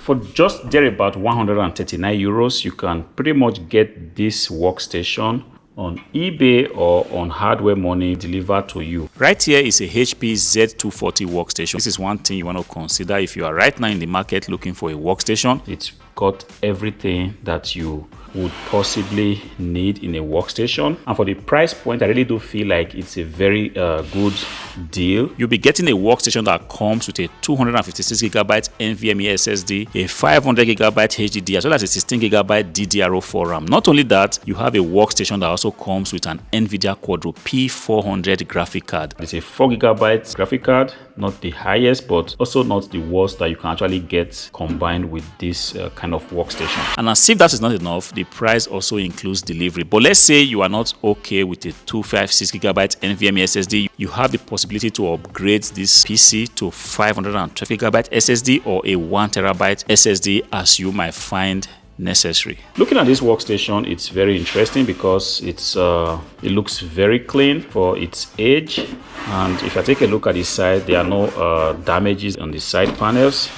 For just there about 139 euros, you can pretty much get this workstation on eBay or on Hardwaremoney delivered to you. Right here is a HP Z240 workstation. This is one thing you want to consider if you are right now in the market looking for a workstation. It's got everything that you would possibly need in a workstation, and for the price point, I really do feel like it's a very good deal. You'll be getting a workstation that comes with a 256GB NVMe SSD, a 500GB HDD, as well as a 16GB DDR4 RAM. Not only that, you have a workstation that also comes with an NVIDIA Quadro P400 graphic card. It's a 4GB graphic card, not the highest, but also not the worst that you can actually get combined with this kind of workstation. And as if that is not enough, the price also includes delivery. But let's say you are not okay with a 256GB NVMe SSD, you have the possibility to upgrade this PC to 512GB SSD or a 1TB SSD as you might find necessary. Looking at this workstation, it's very interesting because it looks very clean for its age, and if I take a look at the side, there are no damages on the side panels,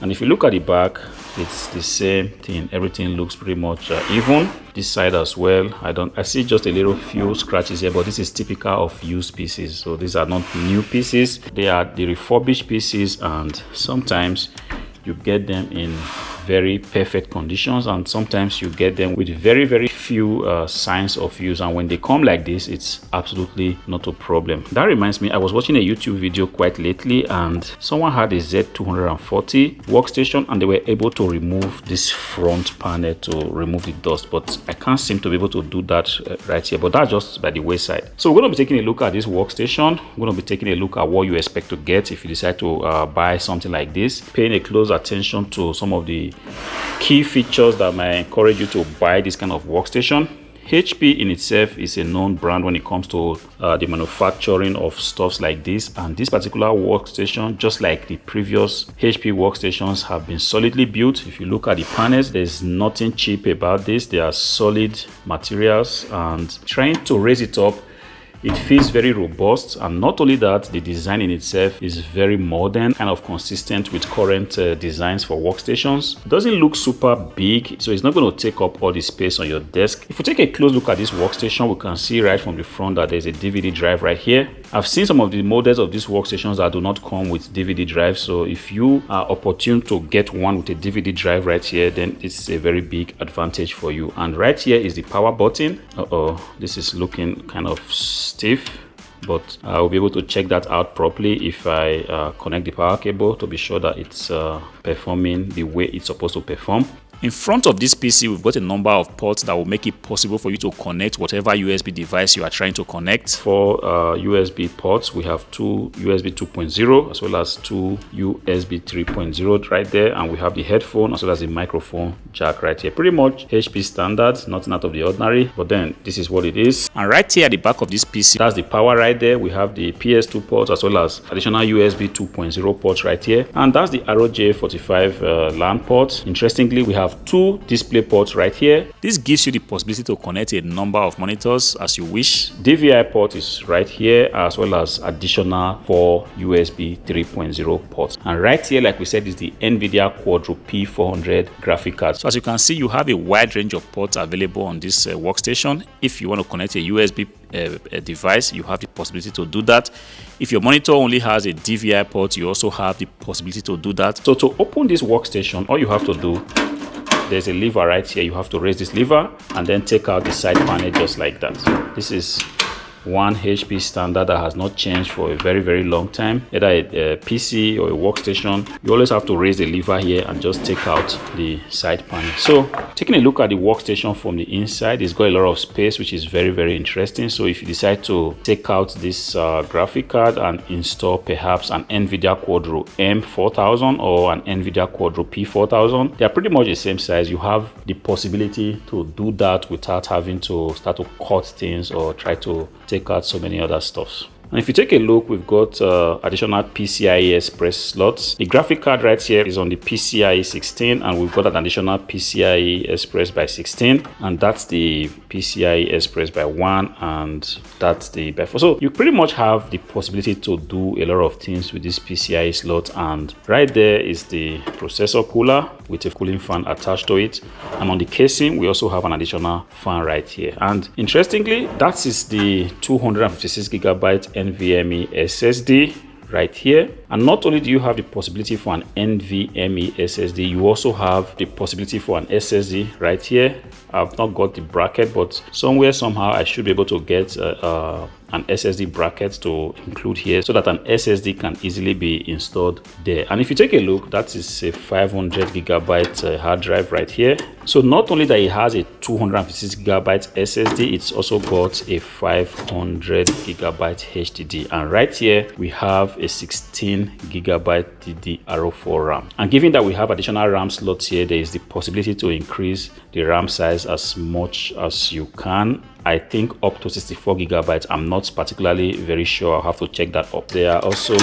and if you look at the back, it's the same thing. Everything looks pretty much even. This side as well, I see just a little few scratches here, but this is typical of used PCs, so these are not new PCs. They are the refurbished PCs, and sometimes you get them in very perfect conditions, and sometimes you get them with very few signs of use, and when they come like this, it's absolutely not a problem. That reminds me, I was watching a YouTube video quite lately, and someone had a Z240 workstation, and they were able to remove this front panel to remove the dust, but I can't seem to be able to do that right here, but that's just by the wayside. So we're going to be taking a look at this workstation. We're going to be taking a look at what you expect to get if you decide to buy something like this, paying a close attention to some of the key features that might encourage you to buy this kind of workstation. HP in itself is a known brand when it comes to the manufacturing of stuffs like this, and this particular workstation, just like the previous HP workstations, have been solidly built. If you look at the panels, there's nothing cheap about this. They are solid materials, and trying to raise it up, it feels very robust, and not only that, the design in itself is very modern, kind of consistent with current designs for workstations. It doesn't look super big, so it's not going to take up all the space on your desk. If we take a close look at this workstation, we can see right from the front that there's a DVD drive right here. I've seen some of the models of these workstations that do not come with DVD drives, so if you are opportune to get one with a DVD drive right here, then it's a very big advantage for you. And right here is the power button. This is looking kind of stiff, but I'll be able to check that out properly if I connect the power cable to be sure that it's performing the way it's supposed to perform. In front of this PC, we've got a number of ports that will make it possible for you to connect whatever USB device you are trying to connect. For USB ports, we have two USB 2.0 as well as two USB 3.0 right there, and we have the headphone as well as the microphone jack right here. Pretty much HP standard, nothing out of the ordinary, but then this is what it is. And right here at the back of this PC, that's the power right there. We have the PS2 ports as well as additional USB 2.0 ports right here, and that's the RJ45 LAN port. Interestingly, we have two display ports right here. This gives you the possibility to connect a number of monitors as you wish. DVI port is right here, as well as additional 4 USB 3.0 ports. And right here, like we said, is the NVIDIA Quadro P400 graphic card. So as you can see, you have a wide range of ports available on this workstation. If you want to connect a USB device, you have the possibility to do that. If your monitor only has a DVI port, you also have the possibility to do that. So to open this workstation, all you have to do, there's a lever right here. You have to raise this lever and then take out the side panel just like that. This is one HP standard that has not changed for a very long time. Either a PC or a workstation, you always have to raise the lever here and just take out the side panel. So taking a look at the workstation from the inside, it's got a lot of space, which is very interesting. So if you decide to take out this graphic card and install perhaps an NVIDIA Quadro M4000 or an NVIDIA Quadro P4000, they are pretty much the same size. You have the possibility to do that without having to start to cut things or try to take out so many other stuffs. And if you take a look, we've got additional PCIe Express slots. The graphic card right here is on the PCIe 16, and we've got an additional PCIe Express by 16, and that's the PCIe Express by 1, and that's the by 4. So you pretty much have the possibility to do a lot of things with this PCIe slot. And right there is the processor cooler with a cooling fan attached to it, and on the casing we also have an additional fan right here. And interestingly, that is the 256GB NVMe SSD right here. And not only do you have the possibility for an NVMe SSD, you also have the possibility for an SSD right here. I've not got the bracket, but somewhere somehow I should be able to get an SSD bracket to include here, so that an SSD can easily be installed there. And if you take a look, that is a 500GB hard drive right here. So not only that it has a 256GB SSD, it's also got a 500GB HDD. And right here we have a 16GB DDR4 RAM. And given that we have additional RAM slots here, there is the possibility to increase the RAM size as much as you can. I think up to 64GB. I'm not particularly very sure. I'll have to check that up. There are also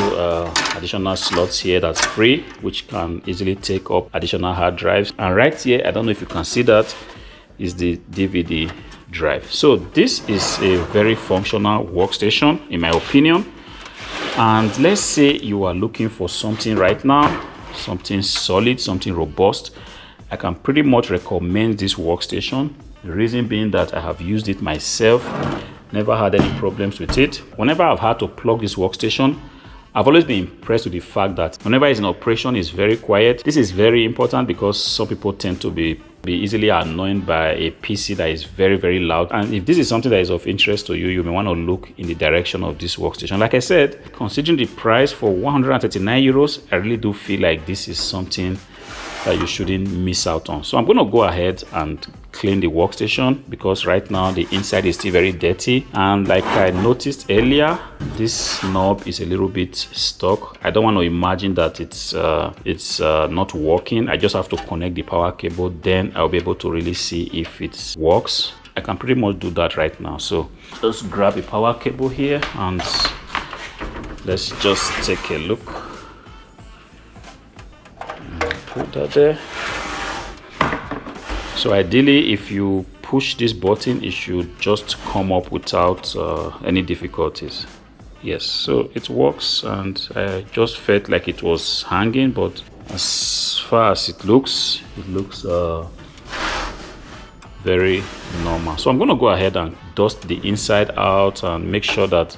additional slots here that's free, which can easily take up additional hard drives. And right here, I don't know if you can see that, is the DVD drive. So this is a very functional workstation in my opinion. And let's say you are looking for something right now, something solid, something robust, I can pretty much recommend this workstation. The reason being that I have used it myself, never had any problems with it. Whenever I've had to plug this workstation, I've always been impressed with the fact that whenever it's in operation, it's very quiet. This is very important because some people tend to be easily annoyed by a PC that is very, very loud. And if this is something that is of interest to you, you may want to look in the direction of this workstation. Like I said, considering the price for 139 euros, I really do feel like this is something that you shouldn't miss out on. So I'm going to go ahead and clean the workstation because right now the inside is still very dirty, and like I noticed earlier, this knob is a little bit stuck. I don't want to imagine that it's not working. I just have to connect the power cable, then I'll be able to really see if it works. I can pretty much do that right now. So let's grab a power cable here and let's just take a look. Put that there. So ideally, if you push this button, it should just come up without any difficulties. Yes, so it works, and I just felt like it was hanging, but as far as it looks very normal. So I'm going to go ahead and dust the inside out and make sure that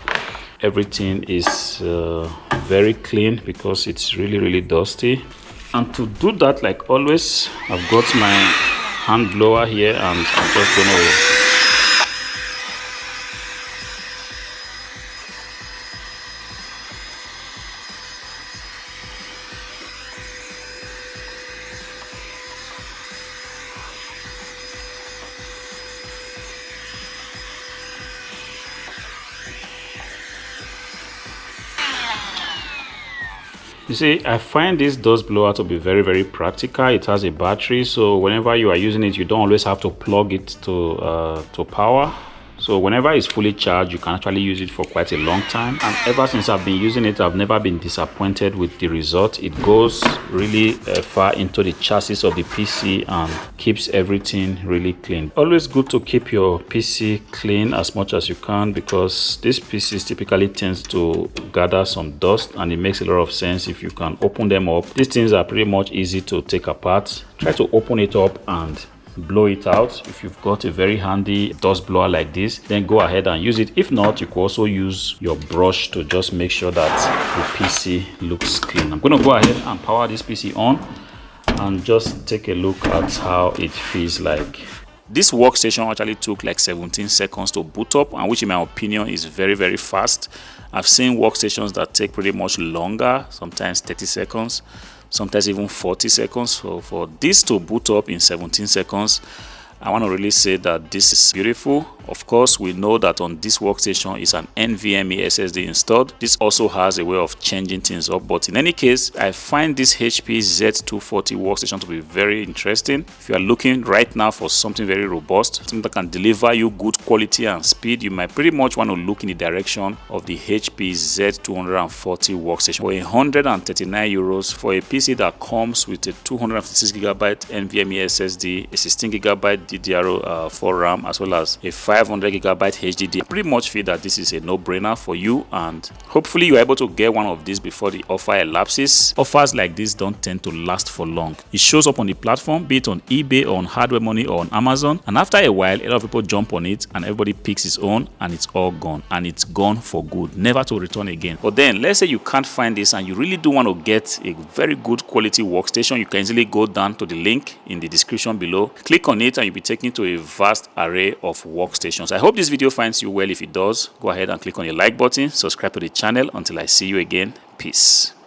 everything is very clean because it's really dusty. And to do that, like always, I've got my hand blower here, and I'm just gonna You see, I find this dust blower to be very practical. It has a battery, so whenever you are using it, you don't always have to plug it to power. So whenever it's fully charged, you can actually use it for quite a long time. And ever since I've been using it, I've never been disappointed with the result. It goes really far into the chassis of the PC and keeps everything really clean. Always good to keep your PC clean as much as you can, because this PC typically tends to gather some dust, and it makes a lot of sense if you can open them up. These things are pretty much easy to take apart. Try to open it up and blow it out. If you've got a very handy dust blower like this, then go ahead and use it. If not, you can also use your brush to just make sure that the PC looks clean. I'm going to go ahead and power this PC on and just take a look at how it feels like. This workstation actually took like 17 seconds to boot up, and which in my opinion is very fast. I've seen workstations that take pretty much longer, sometimes 30 seconds, sometimes even 40 seconds. So for this to boot up in 17 seconds, I want to really say that this is beautiful. Of course, we know that on this workstation is an NVMe SSD installed. This also has a way of changing things up, but in any case, I find this HP Z240 workstation to be very interesting. If you are looking right now for something very robust, something that can deliver you good quality and speed, you might pretty much want to look in the direction of the HP Z240 workstation. For €139 for a PC that comes with a 256GB NVMe SSD, a 16GB DDR4 RAM, as well as a 500GB HDD, I pretty much feel that this is a no-brainer for you, and hopefully you're able to get one of these before the offer elapses. Offers like this don't tend to last for long. It shows up on the platform, be it on eBay or on Hardwaremoney or on Amazon, and after a while a lot of people jump on it and everybody picks his own, and it's all gone, and it's gone for good, never to return again. But then let's say you can't find this and you really do want to get a very good quality workstation, you can easily go down to the link in the description below, click on it, and you'll be taken to a vast array of workstations. I hope this video finds you well. If it does, go ahead and click on the like button, subscribe to the channel. Until I see you again, peace.